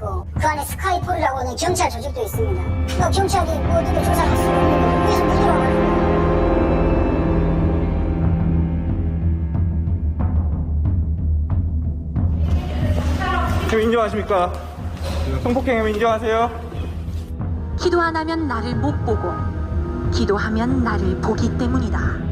있고 그 안에 스카이폴이라고 하는 경찰 조직도 있습니다. 경찰이 뭐 어떻게 조사할 수가 없는 거예요. 계속 부드러워요. 지금 인정하십니까? 성폭행을 인정하세요? 기도 안 하면 나를 못 보고 기도하면 나를 보기 때문이다.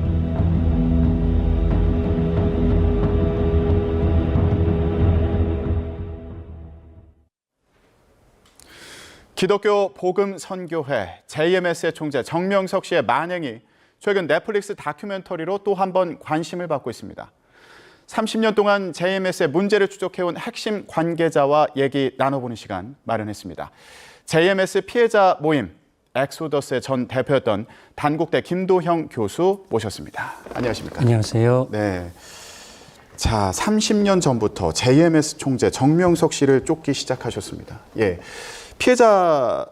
기독교 복음선교회 JMS의 총재 정명석 씨의 만행이 최근 넷플릭스 다큐멘터리로 또 한 번 관심을 받고 있습니다. 30년 동안 JMS의 문제를 추적해온 핵심 관계자와 얘기 나눠보는 시간 마련했습니다. JMS 피해자 모임 엑소더스의 전 대표였던 단국대 김도형 교수 모셨습니다. 안녕하십니까? 안녕하세요. 네. 자, 30년 전부터 JMS 총재 정명석 씨를 쫓기 시작하셨습니다. 예. 피해자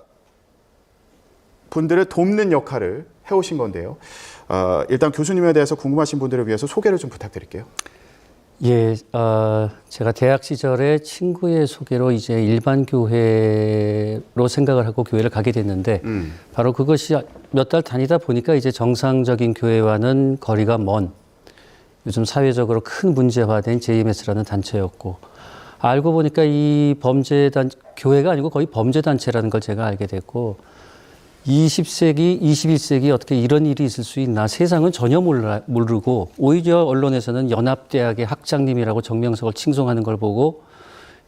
분들을 돕는 역할을 해오신 건데요. 일단 교수님에 대해서 궁금하신 분들을 위해서 소개를 좀 부탁드릴게요. 예, 제가 대학 시절에 친구의 소개로 이제 일반 교회로 생각을 하고 교회를 가게 됐는데, 바로 그것이 몇 달 다니다 보니까 이제 정상적인 교회와는 거리가 먼, 요즘 사회적으로 큰 문제화된 JMS라는 단체였고, 알고 보니까 이 교회가 아니고 거의 범죄단체라는 걸 제가 알게 됐고, 20세기, 21세기 어떻게 이런 일이 있을 수 있나 세상은 전혀 모르고 오히려 언론에서는 연합대학의 학장님이라고 정명석을 칭송하는 걸 보고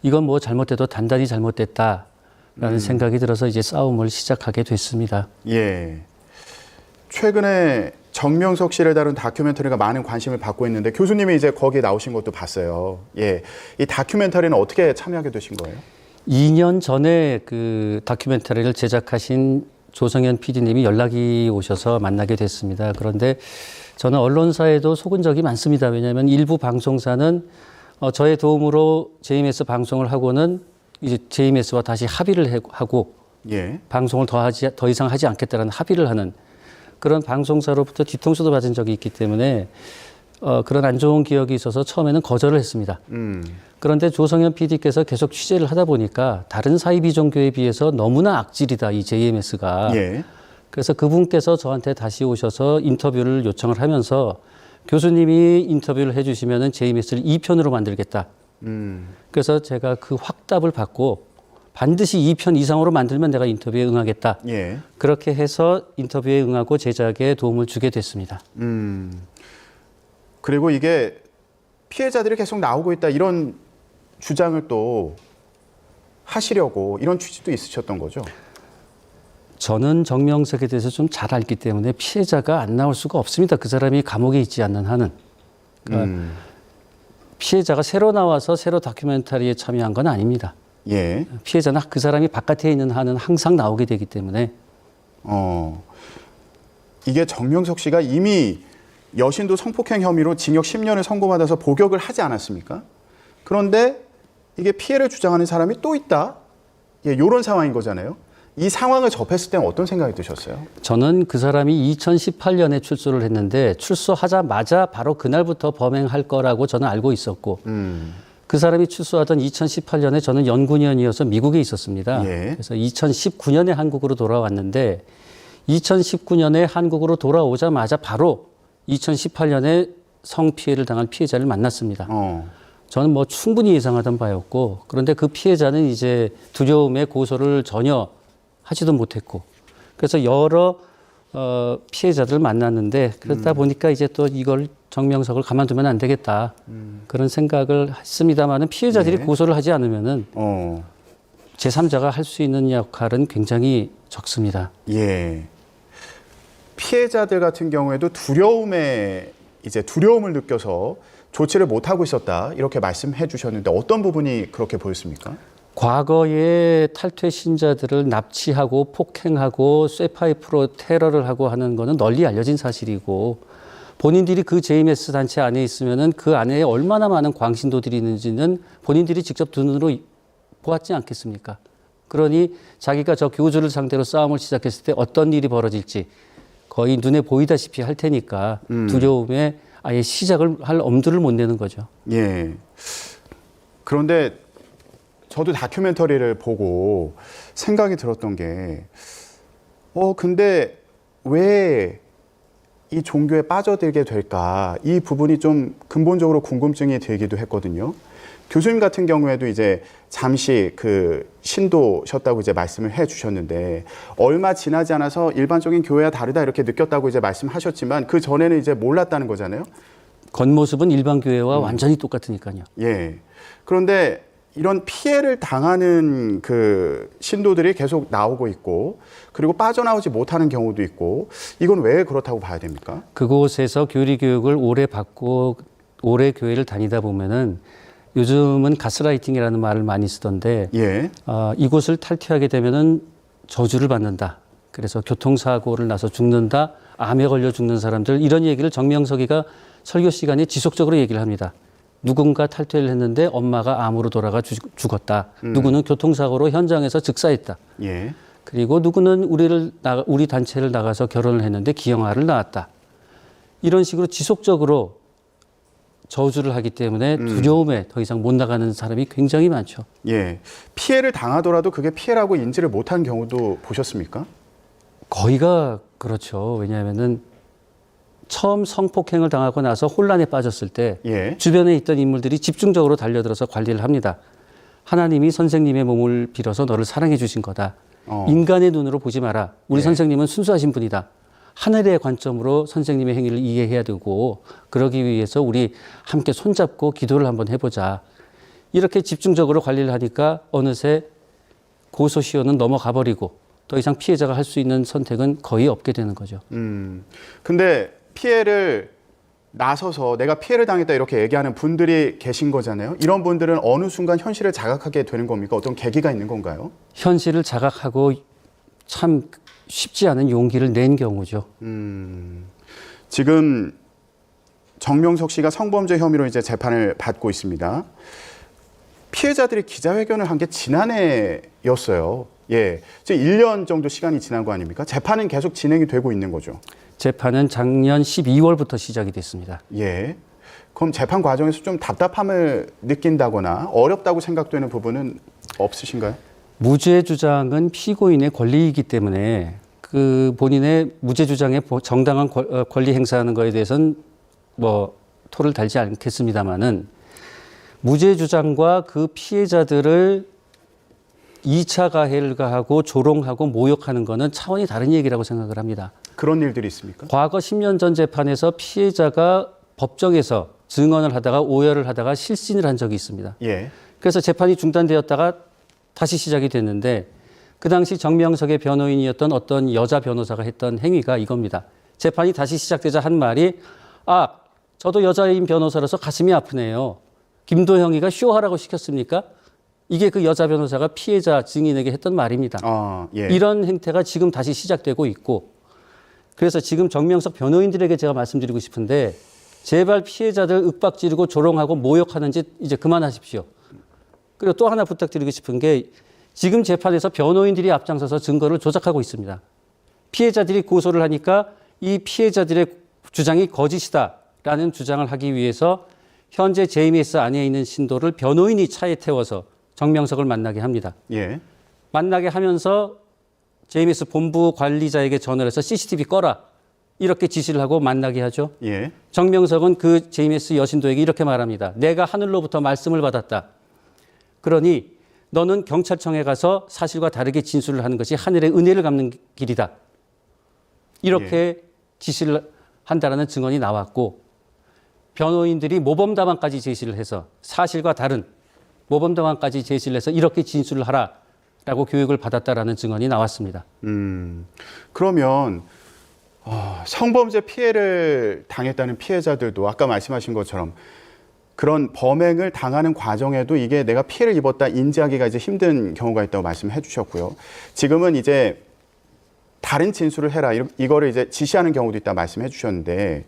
이건 뭐 잘못돼도 단단히 잘못됐다라는 생각이 들어서 이제 싸움을 시작하게 됐습니다. 예. 최근에 정명석 씨를 다룬 다큐멘터리가 많은 관심을 받고 있는데 교수님이 이제 거기에 나오신 것도 봤어요. 예. 이 다큐멘터리는 어떻게 참여하게 되신 거예요? 2년 전에 그 다큐멘터리를 제작하신 조성현 PD님이 연락이 오셔서 만나게 됐습니다. 그런데 저는 언론사에도 속은 적이 많습니다. 왜냐하면 일부 방송사는 저의 도움으로 JMS 방송을 하고는 이제 JMS와 다시 합의를 하고 예. 방송을 더 이상 하지 않겠다는 합의를 하는 그런 방송사로부터 뒤통수도 맞은 적이 있기 때문에 그런 안 좋은 기억이 있어서 처음에는 거절을 했습니다. 그런데 조성현 PD께서 계속 취재를 하다 보니까 다른 사이비종교에 비해서 너무나 악질이다, 이 JMS가. 예. 그래서 그분께서 저한테 다시 오셔서 인터뷰를 요청을 하면서 교수님이 인터뷰를 해주시면은 JMS를 2편으로 만들겠다. 그래서 제가 그 확답을 받고 반드시 2편 이상으로 만들면 내가 인터뷰에 응하겠다. 예. 그렇게 해서 인터뷰에 응하고 제작에 도움을 주게 됐습니다. 그리고 이게 피해자들이 계속 나오고 있다 이런 주장을 또 하시려고 이런 취지도 있으셨던 거죠? 저는 정명석에 대해서 좀 잘 알기 때문에 피해자가 안 나올 수가 없습니다. 그 사람이 감옥에 있지 않는 한은. 그러니까 피해자가 새로 나와서 새로 다큐멘터리에 참여한 건 아닙니다. 예. 피해자는 그 사람이 바깥에 있는 한은 항상 나오게 되기 때문에. 이게 정명석 씨가 이미 여신도 성폭행 혐의로 징역 10년을 선고받아서 복역을 하지 않았습니까? 그런데 이게 피해를 주장하는 사람이 또 있다? 예, 이런 상황인 거잖아요. 이 상황을 접했을 때는 어떤 생각이 드셨어요? 저는 그 사람이 2018년에 출소를 했는데 출소하자마자 바로 그날부터 범행할 거라고 저는 알고 있었고 그 사람이 출소하던 2018년에 저는 연구년이어서 미국에 있었습니다. 예. 그래서 2019년에 한국으로 돌아왔는데 2019년에 한국으로 돌아오자마자 바로 2018년에 성피해를 당한 피해자를 만났습니다. 저는 뭐 충분히 예상하던 바였고 그런데 그 피해자는 이제 두려움에 고소를 전혀 하지도 못했고 그래서 여러 피해자들을 만났는데 그러다 보니까 이제 또 이걸 정명석을 가만두면 안 되겠다 그런 생각을 했습니다만은 피해자들이 네. 고소를 하지 않으면은 제3자가 할 수 있는 역할은 굉장히 적습니다. 예. 피해자들 같은 경우에도 두려움을 느껴서 조치를 못 하고 있었다 이렇게 말씀해 주셨는데 어떤 부분이 그렇게 보였습니까? 과거에 탈퇴 신자들을 납치하고 폭행하고 쇠파이프로 테러를 하고 하는 거는 널리 알려진 사실이고 본인들이 그 JMS 단체 안에 있으면은 그 안에 얼마나 많은 광신도들이 있는지는 본인들이 직접 눈으로 보았지 않겠습니까? 그러니 자기가 저 교주를 상대로 싸움을 시작했을 때 어떤 일이 벌어질지 거의 눈에 보이다시피 할 테니까 두려움에 아예 시작을 할 엄두를 못 내는 거죠. 예. 그런데 저도 다큐멘터리를 보고 생각이 들었던 게, 근데 왜 이 종교에 빠져들게 될까? 이 부분이 좀 근본적으로 궁금증이 들기도 했거든요. 교수님 같은 경우에도 이제 잠시 그 신도셨다고 이제 말씀을 해 주셨는데, 얼마 지나지 않아서 일반적인 교회와 다르다 이렇게 느꼈다고 이제 말씀하셨지만, 그 전에는 이제 몰랐다는 거잖아요. 겉모습은 일반 교회와 완전히 똑같으니까요. 예. 그런데 이런 피해를 당하는 그 신도들이 계속 나오고 있고, 그리고 빠져나오지 못하는 경우도 있고, 이건 왜 그렇다고 봐야 됩니까? 그곳에서 교리 교육을 오래 받고 오래 교회를 다니다 보면은 요즘은 가스라이팅이라는 말을 많이 쓰던데 예. 이곳을 탈퇴하게 되면은 저주를 받는다. 그래서 교통사고를 나서 죽는다. 암에 걸려 죽는 사람들, 이런 얘기를 정명석이가 설교 시간에 지속적으로 얘기를 합니다. 누군가 탈퇴를 했는데 엄마가 암으로 돌아가 죽었다. 누구는 교통사고로 현장에서 즉사했다. 예. 그리고 누구는 우리 단체를 나가서 결혼을 했는데 기형아를 낳았다. 이런 식으로 지속적으로 저주를 하기 때문에 두려움에 더 이상 못 나가는 사람이 굉장히 많죠. 예. 피해를 당하더라도 그게 피해라고 인지를 못한 경우도 보셨습니까? 거의가 그렇죠. 왜냐하면은 처음 성폭행을 당하고 나서 혼란에 빠졌을 때 예. 주변에 있던 인물들이 집중적으로 달려들어서 관리를 합니다. 하나님이 선생님의 몸을 빌어서 너를 사랑해 주신 거다. 인간의 눈으로 보지 마라. 우리 예. 선생님은 순수하신 분이다. 하늘의 관점으로 선생님의 행위를 이해해야 되고, 그러기 위해서 우리 함께 손잡고 기도를 한번 해보자. 이렇게 집중적으로 관리를 하니까 어느새 고소시효는 넘어가 버리고 더 이상 피해자가 할 수 있는 선택은 거의 없게 되는 거죠. 근데 피해를 나서서 내가 피해를 당했다 이렇게 얘기하는 분들이 계신 거잖아요. 이런 분들은 어느 순간 현실을 자각하게 되는 겁니까? 어떤 계기가 있는 건가요? 현실을 자각하고 참 쉽지 않은 용기를 낸 경우죠. 지금 정명석 씨가 성범죄 혐의로 이제 재판을 받고 있습니다. 피해자들이 기자회견을 한 게 지난해였어요. 예. 지금 1년 정도 시간이 지난 거 아닙니까? 재판은 계속 진행이 되고 있는 거죠. 재판은 작년 12월부터 시작이 됐습니다. 예. 그럼 재판 과정에서 좀 답답함을 느낀다거나 어렵다고 생각되는 부분은 없으신가요? 무죄 주장은 피고인의 권리이기 때문에 그 본인의 무죄 주장에 정당한 권리 행사하는 것에 대해서는 뭐 토를 달지 않겠습니다만은, 무죄 주장과 그 피해자들을 2차 가해를 가하고 조롱하고 모욕하는 것은 차원이 다른 얘기라고 생각을 합니다. 그런 일들이 있습니까? 과거 10년 전 재판에서 피해자가 법정에서 증언을 하다가 오열을 하다가 실신을 한 적이 있습니다. 예. 그래서 재판이 중단되었다가 다시 시작이 됐는데, 그 당시 정명석의 변호인이었던 어떤 여자 변호사가 했던 행위가 이겁니다. 재판이 다시 시작되자 한 말이, 저도 여자인 변호사로서 가슴이 아프네요. 김도형이가 쇼하라고 시켰습니까? 이게 그 여자 변호사가 피해자 증인에게 했던 말입니다. 예. 이런 행태가 지금 다시 시작되고 있고, 그래서 지금 정명석 변호인들에게 제가 말씀드리고 싶은데, 제발 피해자들 윽박지르고 조롱하고 모욕하는 짓 이제 그만하십시오. 그리고 또 하나 부탁드리고 싶은 게, 지금 재판에서 변호인들이 앞장서서 증거를 조작하고 있습니다. 피해자들이 고소를 하니까 이 피해자들의 주장이 거짓이다라는 주장을 하기 위해서 현재 JMS 안에 있는 신도를 변호인이 차에 태워서 정명석을 만나게 합니다. 예. 만나게 하면서 JMS 본부 관리자에게 전화를 해서 CCTV 꺼라, 이렇게 지시를 하고 만나게 하죠. 예. 정명석은 그 JMS 여신도에게 이렇게 말합니다. 내가 하늘로부터 말씀을 받았다. 그러니 너는 경찰청에 가서 사실과 다르게 진술을 하는 것이 하늘의 은혜를 갚는 길이다. 이렇게 지시를 한다라는 증언이 나왔고, 변호인들이 모범답안까지 제시를 해서 사실과 다른 모범답안까지 제시를 해서 이렇게 진술을 하라라고 교육을 받았다라는 증언이 나왔습니다. 그러면 성범죄 피해를 당했다는 피해자들도 아까 말씀하신 것처럼 그런 범행을 당하는 과정에도 이게 내가 피해를 입었다 인지하기가 이제 힘든 경우가 있다고 말씀해 주셨고요. 지금은 이제 다른 진술을 해라, 이거를 이제 지시하는 경우도 있다 말씀해 주셨는데,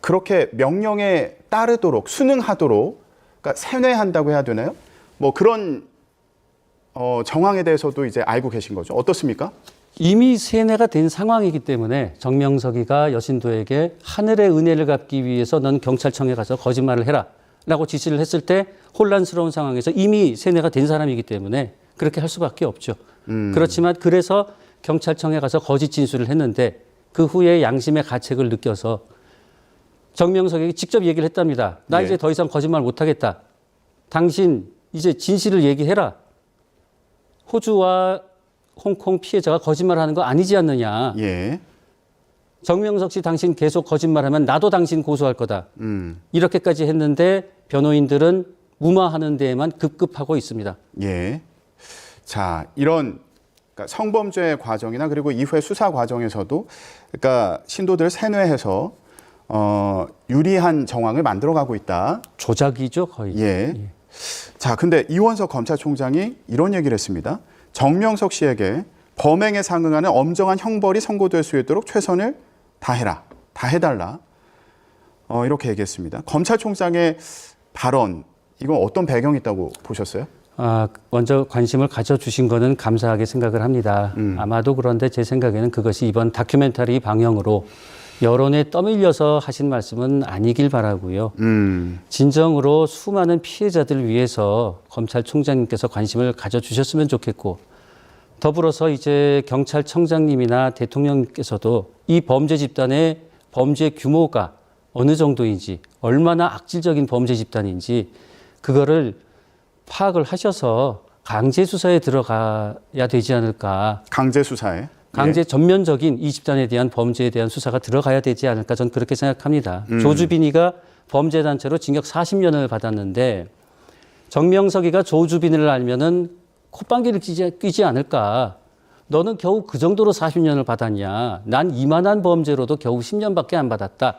그렇게 명령에 따르도록 순응하도록, 그러니까 세뇌한다고 해야 되나요? 뭐 그런 정황에 대해서도 이제 알고 계신 거죠. 어떻습니까? 이미 세뇌가 된 상황이기 때문에 정명석이가 여신도에게 하늘의 은혜를 갚기 위해서 넌 경찰청에 가서 거짓말을 해라 라고 지시를 했을 때 혼란스러운 상황에서 이미 세뇌가 된 사람이기 때문에 그렇게 할 수밖에 없죠. 그렇지만 그래서 경찰청에 가서 거짓 진술을 했는데 그 후에 양심의 가책을 느껴서 정명석에게 직접 얘기를 했답니다. 나 예. 이제 더 이상 거짓말 못하겠다. 당신 이제 진실을 얘기해라. 호주와 홍콩 피해자가 거짓말하는 거 아니지 않느냐. 예. 정명석 씨 당신 계속 거짓말하면 나도 당신 고소할 거다. 이렇게까지 했는데 변호인들은 무마하는 데에만 급급하고 있습니다. 예. 자, 이런 그러니까 성범죄 과정이나 그리고 이후의 수사 과정에서도 그러니까 신도들을 세뇌해서 유리한 정황을 만들어가고 있다. 조작이죠, 거의. 예. 자, 근데 이원석 검찰총장이 이런 얘기를 했습니다. 정명석 씨에게 범행에 상응하는 엄정한 형벌이 선고될 수 있도록 최선을 다해라, 다해달라. 이렇게 얘기했습니다. 검찰총장의 발언, 이건 어떤 배경이 있다고 보셨어요? 먼저 관심을 가져주신 거는 감사하게 생각을 합니다. 아마도 그런데 제 생각에는 그것이 이번 다큐멘터리 방영으로 여론에 떠밀려서 하신 말씀은 아니길 바라고요. 진정으로 수많은 피해자들을 위해서 검찰총장님께서 관심을 가져주셨으면 좋겠고 더불어서 이제 경찰청장님이나 대통령께서도 이 범죄 집단의 범죄 규모가 어느 정도인지 얼마나 악질적인 범죄 집단인지 그거를 파악을 하셔서 강제 수사에 들어가야 되지 않을까. 강제 수사에. 강제 전면적인 이 집단에 대한 범죄에 대한 수사가 들어가야 되지 않을까 저는 그렇게 생각합니다. 조주빈이가 범죄단체로 징역 40년을 받았는데 정명석이가 조주빈을 알면은 콧방귀를 뀌지 않을까. 너는 겨우 그 정도로 40년을 받았냐. 난 이만한 범죄로도 겨우 10년밖에 안 받았다.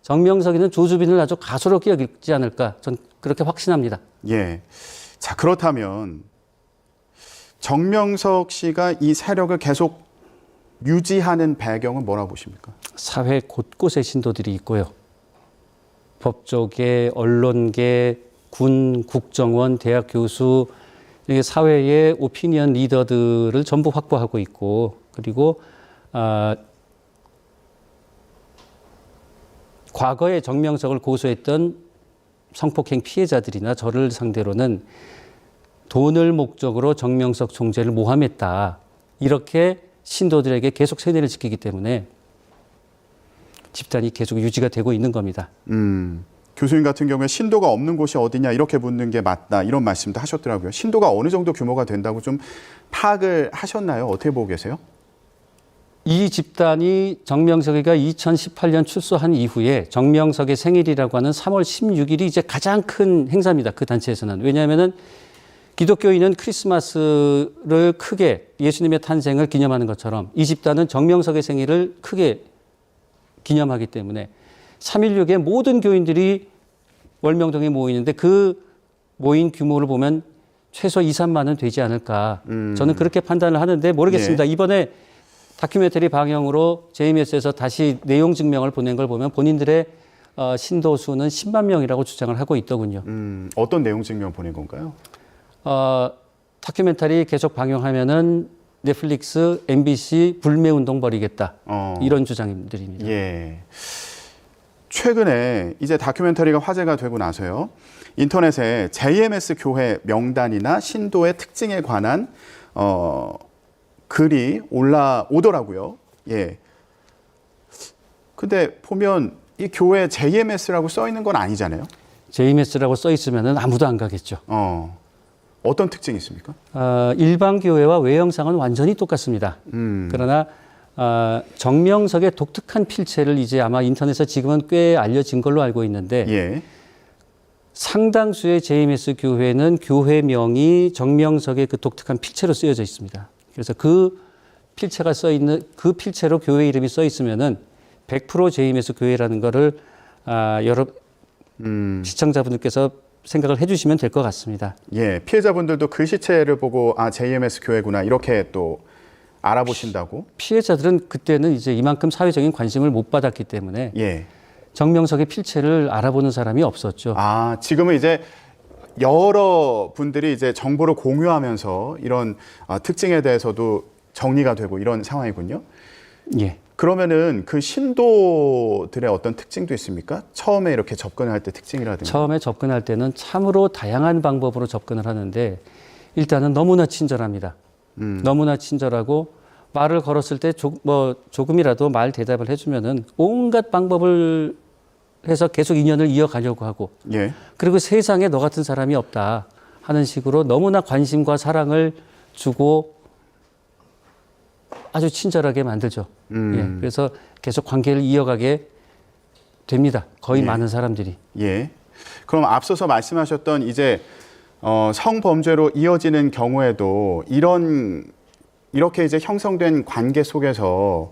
정명석이는 조주빈을 아주 가소롭게 여기지 않을까. 전 그렇게 확신합니다. 예. 자, 그렇다면 정명석 씨가 이 세력을 계속 유지하는 배경은 뭐라고 보십니까? 사회 곳곳에 신도들이 있고요. 법조계, 언론계, 군, 국정원, 대학 교수, 이게 사회의 오피니언 리더들을 전부 확보하고 있고 그리고 과거에 정명석을 고소했던 성폭행 피해자들이나 저를 상대로는 돈을 목적으로 정명석 총재를 모함했다. 이렇게 신도들에게 계속 세뇌를 시키기 때문에 집단이 계속 유지가 되고 있는 겁니다. 교수님 같은 경우에 신도가 없는 곳이 어디냐 이렇게 묻는 게 맞다 이런 말씀도 하셨더라고요. 신도가 어느 정도 규모가 된다고 좀 파악을 하셨나요? 어떻게 보고 계세요? 이 집단이 정명석이가 2018년 출소한 이후에 정명석의 생일이라고 하는 3월 16일이 이제 가장 큰 행사입니다. 그 단체에서는. 왜냐하면은 기독교인은 크리스마스를 크게 예수님의 탄생을 기념하는 것처럼 이 집단은 정명석의 생일을 크게 기념하기 때문에 3.16에 모든 교인들이 월명동에 모이는데 그 모인 규모를 보면 최소 2, 3만은 되지 않을까. 저는 그렇게 판단을 하는데 모르겠습니다. 네. 이번에 다큐멘터리 방영으로 JMS에서 다시 내용 증명을 보낸 걸 보면 본인들의 신도 수는 10만 명이라고 주장을 하고 있더군요. 어떤 내용 증명 보낸 건가요? 다큐멘터리 계속 방영하면은 넷플릭스, MBC 불매운동 벌이겠다. 이런 주장들입니다. 예. 최근에 이제 다큐멘터리가 화제가 되고 나서요. 인터넷에 JMS 교회 명단이나 신도의 특징에 관한 글이 올라오더라고요. 예. 근데 보면 이 교회 JMS라고 써 있는 건 아니잖아요. JMS라고 써 있으면은 아무도 안 가겠죠. 어떤 특징이 있습니까? 일반 교회와 외형상은 완전히 똑같습니다. 그러나 정명석의 독특한 필체를 이제 아마 인터넷에서 지금은 꽤 알려진 걸로 알고 있는데 예. 상당수의 JMS 교회는 교회명이 정명석의 그 독특한 필체로 쓰여져 있습니다. 그래서 그 필체가 써 있는 그 필체로 교회 이름이 써 있으면은 100% JMS 교회라는 거를 여러 시청자분들께서 생각을 해주시면 될 것 같습니다. 예, 피해자분들도 글씨체를 보고 JMS 교회구나 이렇게 또 알아보신다고? 피해자들은 그때는 이제 이만큼 사회적인 관심을 못 받았기 때문에 예. 정명석의 필체를 알아보는 사람이 없었죠. 지금은 이제 여러 분들이 이제 정보를 공유하면서 이런 특징에 대해서도 정리가 되고 이런 상황이군요. 예. 그러면은 그 신도들의 어떤 특징도 있습니까? 처음에 이렇게 접근할 때 특징이라든가. 처음에 접근할 때는 참으로 다양한 방법으로 접근을 하는데 일단은 너무나 친절합니다. 너무나 친절하고 말을 걸었을 때 조금이라도 말 대답을 해주면은 온갖 방법을 해서 계속 인연을 이어가려고 하고 예. 그리고 세상에 너 같은 사람이 없다 하는 식으로 너무나 관심과 사랑을 주고 아주 친절하게 만들죠. 예, 그래서 계속 관계를 이어가게 됩니다. 거의 예. 많은 사람들이. 예. 그럼 앞서서 말씀하셨던 이제 성범죄로 이어지는 경우에도 이렇게 이제 형성된 관계 속에서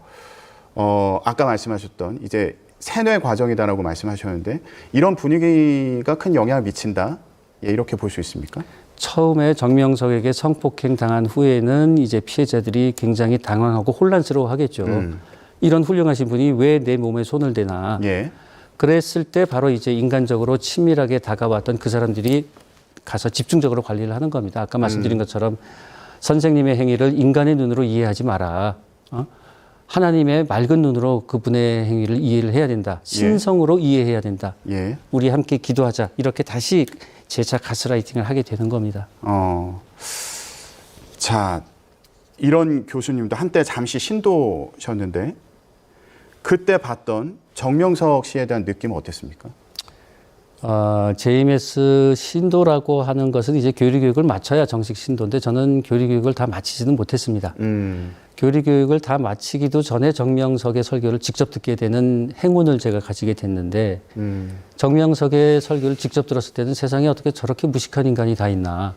아까 말씀하셨던 이제 세뇌 과정이다라고 말씀하셨는데 이런 분위기가 큰 영향을 미친다. 예, 이렇게 볼 수 있습니까? 처음에 정명석에게 성폭행 당한 후에는 이제 피해자들이 굉장히 당황하고 혼란스러워 하겠죠. 이런 훌륭하신 분이 왜 내 몸에 손을 대나. 예. 그랬을 때 바로 이제 인간적으로 친밀하게 다가왔던 그 사람들이 가서 집중적으로 관리를 하는 겁니다. 아까 말씀드린 것처럼 선생님의 행위를 인간의 눈으로 이해하지 마라. 하나님의 맑은 눈으로 그분의 행위를 이해를 해야 된다. 신성으로 이해해야 된다. 예. 우리 함께 기도하자. 이렇게 다시 재차 가스라이팅을 하게 되는 겁니다. 자, 이런 교수님도 한때 잠시 신도셨는데 그때 봤던 정명석 씨에 대한 느낌은 어땠습니까? JMS 신도라고 하는 것은 이제 교리교육을 마쳐야 정식 신도인데 저는 교리교육을 다 마치지는 못했습니다. 교리교육을 다 마치기도 전에 정명석의 설교를 직접 듣게 되는 행운을 제가 가지게 됐는데 정명석의 설교를 직접 들었을 때는 세상에 어떻게 저렇게 무식한 인간이 다 있나.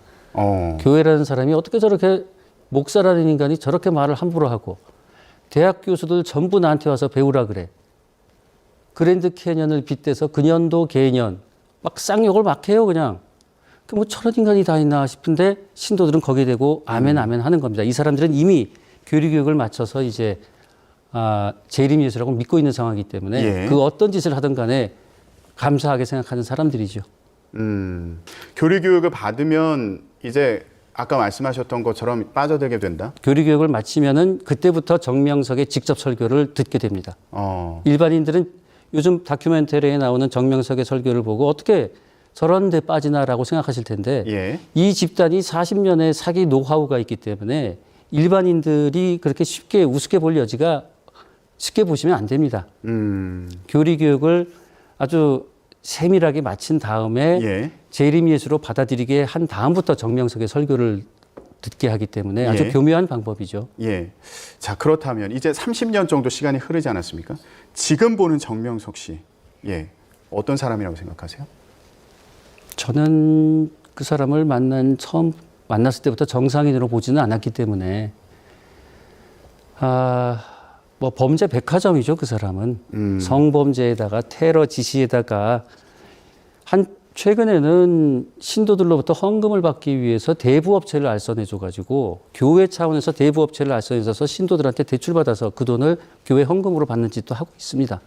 교회라는 사람이 어떻게 저렇게 목사라는 인간이 저렇게 말을 함부로 하고 대학 교수들 전부 나한테 와서 배우라 그래. 그랜드 캐년을 빗대서 근연도 개년 막 쌍욕을 막 해요 그냥. 뭐 저런 인간이 다 있나 싶은데 신도들은 거기에 대고 아멘 아멘 하는 겁니다. 이 사람들은 이미 교리교육을 마쳐서 이제 재림예수라고 믿고 있는 상황이기 때문에 예. 그 어떤 짓을 하든 간에 감사하게 생각하는 사람들이죠. 교리교육을 받으면 이제 아까 말씀하셨던 것처럼 빠져들게 된다? 교리교육을 마치면은 그때부터 정명석의 직접 설교를 듣게 됩니다. 일반인들은 요즘 다큐멘터리에 나오는 정명석의 설교를 보고 어떻게 저런 데 빠지나라고 생각하실 텐데 예. 이 집단이 40년의 사기 노하우가 있기 때문에 일반인들이 그렇게 쉽게 우습게 볼 여지가 쉽게 보시면 안 됩니다. 교리교육을 아주 세밀하게 마친 다음에 예. 재림예수로 받아들이게 한 다음부터 정명석의 설교를 듣게 하기 때문에 아주 예. 교묘한 방법이죠. 예. 자, 그렇다면 이제 30년 정도 시간이 흐르지 않았습니까? 지금 보는 정명석 씨, 예. 어떤 사람이라고 생각하세요? 저는 그 사람을 처음 만났을 때부터 정상인으로 보지는 않았기 때문에 뭐 범죄 백화점이죠. 그 사람은 성범죄에다가 테러 지시에다가 최근에는 신도들로부터 헌금을 받기 위해서 대부업체를 알선해줘가지고 교회 차원에서 대부업체를 알선해줘서 신도들한테 대출받아서 그 돈을 교회 헌금으로 받는 짓도 하고 있습니다.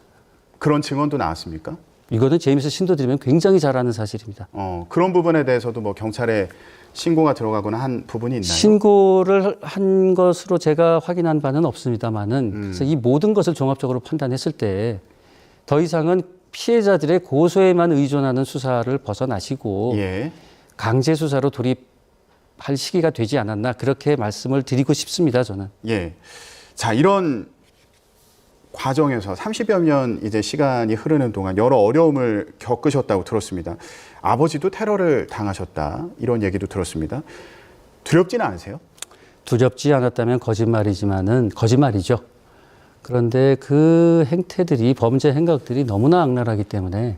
그런 증언도 나왔습니까? 이거는 제임스 신도들이면 굉장히 잘 아는 사실입니다. 그런 부분에 대해서도 뭐 경찰에 신고가 들어가거나 한 부분이 있나요? 신고를 한 것으로 제가 확인한 바는 없습니다만은 그래서 이 모든 것을 종합적으로 판단했을 때 더 이상은 피해자들의 고소에만 의존하는 수사를 벗어나시고 예. 강제 수사로 돌입할 시기가 되지 않았나 그렇게 말씀을 드리고 싶습니다. 저는. 예. 자, 이런 과정에서 30여 년 이제 시간이 흐르는 동안 여러 어려움을 겪으셨다고 들었습니다. 아버지도 테러를 당하셨다. 이런 얘기도 들었습니다. 두렵지는 않으세요? 두렵지 않았다면 거짓말이죠. 그런데 그 행태들이 범죄 행각들이 너무나 악랄하기 때문에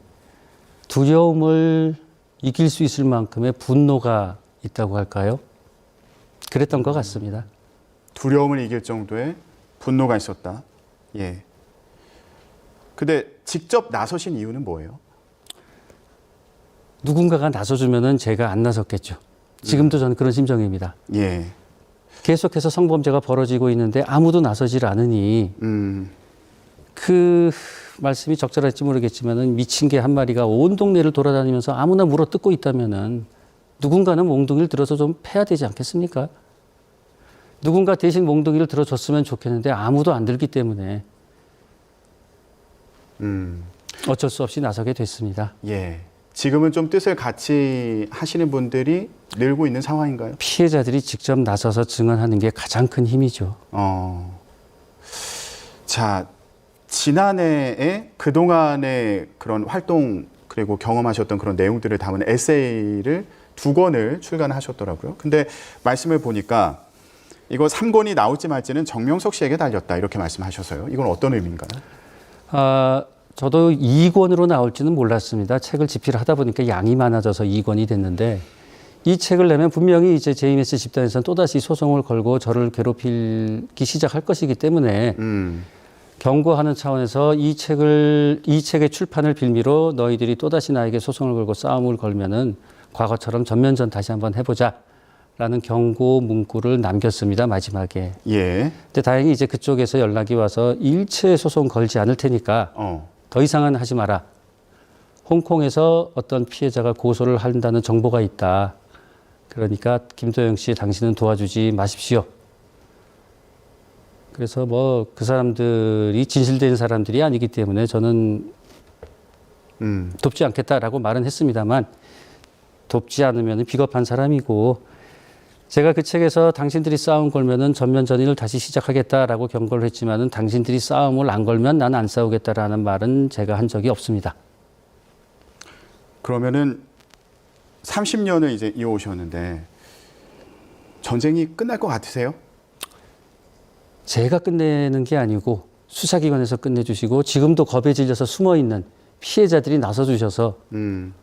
두려움을 이길 수 있을 만큼의 분노가 있다고 할까요? 그랬던 것 같습니다. 두려움을 이길 정도의 분노가 있었다. 예. 근데 직접 나서신 이유는 뭐예요? 누군가가 나서주면은 제가 안 나섰겠죠. 지금도 저는 그런 심정입니다. 예. 계속해서 성범죄가 벌어지고 있는데 아무도 나서질 않으니 그 말씀이 적절할지 모르겠지만은 미친 개 한 마리가 온 동네를 돌아다니면서 아무나 물어뜯고 있다면은 누군가는 몽둥이를 들어서 좀 패야 되지 않겠습니까? 누군가 대신 몽둥이를 들어줬으면 좋겠는데 아무도 안 들기 때문에 어쩔 수 없이 나서게 됐습니다. 예. 지금은 좀 뜻을 같이 하시는 분들이 늘고 있는 상황인가요? 피해자들이 직접 나서서 증언하는 게 가장 큰 힘이죠. 자, 지난해에 그동안의 그런 활동 그리고 경험하셨던 그런 내용들을 담은 에세이를 2권을 출간하셨더라고요. 근데 말씀을 보니까 이거 3권이 나올지 말지는 정명석 씨에게 달렸다 이렇게 말씀하셔서요. 이건 어떤 의미인가요? 저도 2권으로 나올지는 몰랐습니다. 책을 집필을 하다 보니까 양이 많아져서 2권이 됐는데 이 책을 내면 분명히 이제 JMS 집단에서는 또다시 소송을 걸고 저를 괴롭히기 시작할 것이기 때문에 경고하는 차원에서 이 책의 출판을 빌미로 너희들이 또다시 나에게 소송을 걸고 싸움을 걸면은 과거처럼 전면전 다시 한번 해보자라는 경고 문구를 남겼습니다. 마지막에. 예. 근데 다행히 이제 그쪽에서 연락이 와서 일체 소송 걸지 않을 테니까 더 이상은 하지 마라. 홍콩에서 어떤 피해자가 고소를 한다는 정보가 있다. 그러니까 김도영 씨 당신은 도와주지 마십시오. 그래서 뭐 그 사람들이 진실된 사람들이 아니기 때문에 저는 돕지 않겠다라고 말은 했습니다만 돕지 않으면 비겁한 사람이고 제가 그 책에서 당신들이 싸움 걸면은 전면전의를 다시 시작하겠다라고 경고를 했지만은 당신들이 싸움을 안 걸면 난 안 싸우겠다라는 말은 제가 한 적이 없습니다. 그러면은 30년을 이제 이어오셨는데 전쟁이 끝날 것 같으세요? 제가 끝내는 게 아니고 수사기관에서 끝내주시고 지금도 겁에 질려서 숨어있는 피해자들이 나서주셔서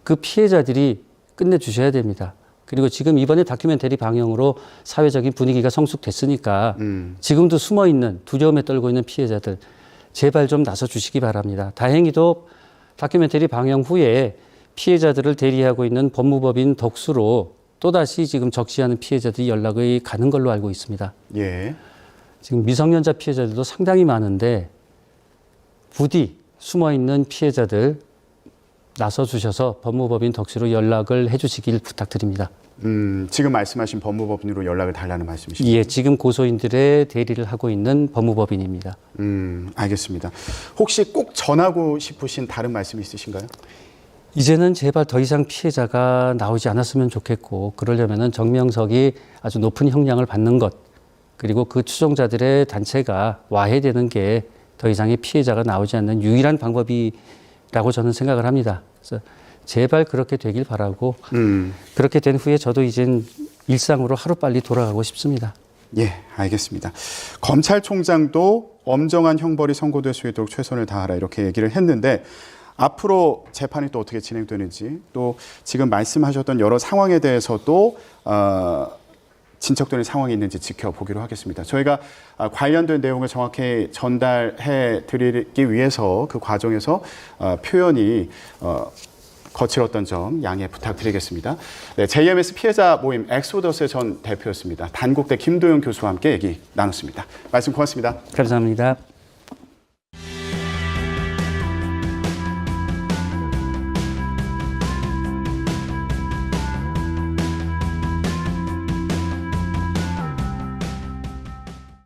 그 피해자들이 끝내주셔야 됩니다. 그리고 지금 이번에 다큐멘터리 방영으로 사회적인 분위기가 성숙됐으니까 지금도 숨어있는 두려움에 떨고 있는 피해자들 제발 좀 나서주시기 바랍니다. 다행히도 다큐멘터리 방영 후에 피해자들을 대리하고 있는 법무법인 덕수로 또다시 지금 적시하는 피해자들이 연락이 가는 걸로 알고 있습니다. 예. 지금 미성년자 피해자들도 상당히 많은데 부디 숨어있는 피해자들 나서주셔서 법무법인 덕수로 연락을 해주시길 부탁드립니다. 지금 말씀하신 법무법인으로 연락을 달라는 말씀이시죠? 예, 지금 고소인들의 대리를 하고 있는 법무법인입니다. 알겠습니다. 혹시 꼭 전하고 싶으신 다른 말씀이 있으신가요? 이제는 제발 더 이상 피해자가 나오지 않았으면 좋겠고 그러려면은 정명석이 아주 높은 형량을 받는 것 그리고 그 추종자들의 단체가 와해되는 게 더 이상의 피해자가 나오지 않는 유일한 방법이라고 저는 생각을 합니다. 그래서 제발 그렇게 되길 바라고 그렇게 된 후에 저도 이젠 일상으로 하루빨리 돌아가고 싶습니다. 예, 알겠습니다. 검찰총장도 엄정한 형벌이 선고될 수 있도록 최선을 다하라 이렇게 얘기를 했는데 앞으로 재판이 또 어떻게 진행되는지 또 지금 말씀하셨던 여러 상황에 대해서도 진척되는 상황이 있는지 지켜보기로 하겠습니다. 저희가 관련된 내용을 정확히 전달해 드리기 위해서 그 과정에서 표현이 거칠었던 점 양해 부탁드리겠습니다. 네, JMS 피해자 모임 엑소더스의 전 대표였습니다. 단국대 김도영 교수와 함께 얘기 나눴습니다. 말씀 고맙습니다. 감사합니다.